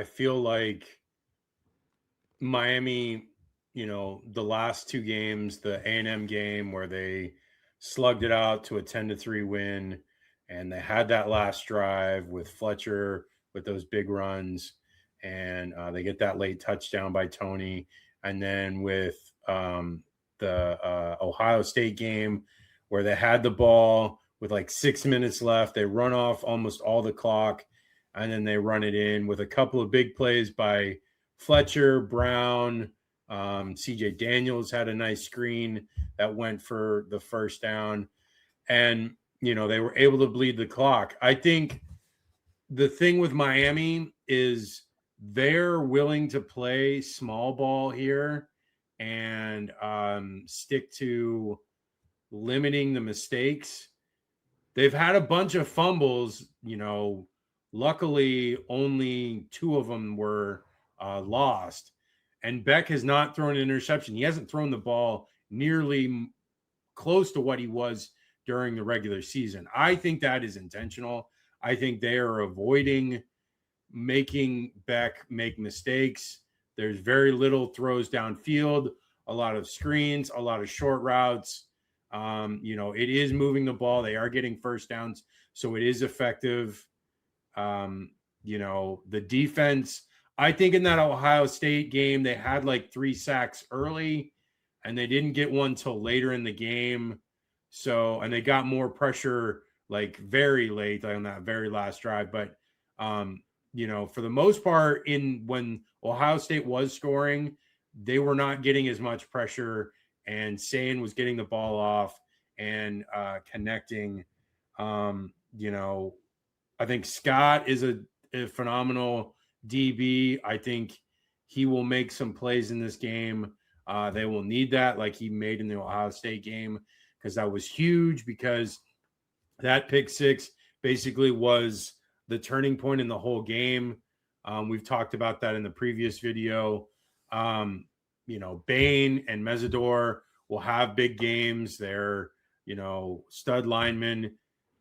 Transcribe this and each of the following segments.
I feel like Miami, the last two games, the A&M game where they slugged it out to a 10-3 win, and they had that last drive with Fletcher with those big runs, and they get that late touchdown by Tony, and then with the Ohio State game where they had the ball with like 6 minutes left, they run off almost all the clock, and then they run it in with a couple of big plays by Fletcher, Brown, CJ Daniels had a nice screen that went for the first down. And, they were able to bleed the clock. I think the thing with Miami is they're willing to play small ball here and stick to limiting the mistakes. They've had a bunch of fumbles, luckily only two of them were lost. And Beck has not thrown an interception. He hasn't thrown the ball nearly close to what he was during the regular season. I think that is intentional. I think they are avoiding making Beck make mistakes. There's very little throws downfield, a lot of screens, a lot of short routes. It is moving the ball. They are getting first downs, so it is effective. The defense, I think in that Ohio State game, they had like 3 sacks early and they didn't get one till later in the game. So, and they got more pressure like very late on that very last drive. But, for the most part, when Ohio State was scoring, they were not getting as much pressure, and Sane was getting the ball off and connecting. I think Scott is a phenomenal DB. I think he will make some plays in this game. They will need that, like he made in the Ohio State game, because that was huge, because that pick six basically was the turning point in the whole game. We've talked about that in the previous video. Bain and Mesidor will have big games. They're, stud linemen.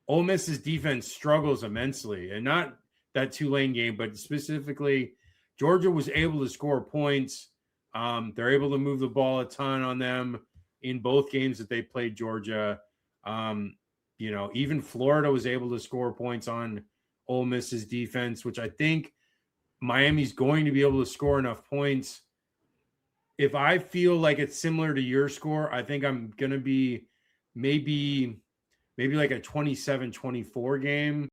Ole Miss's defense struggles immensely, and not that Tulane game, but specifically Georgia was able to score points. They're able to move the ball a ton on them in both games that they played Georgia. Even Florida was able to score points on Ole Miss's defense, which I think Miami's going to be able to score enough points. If I feel like it's similar to your score, I think I'm going to be maybe like a 27-24 game.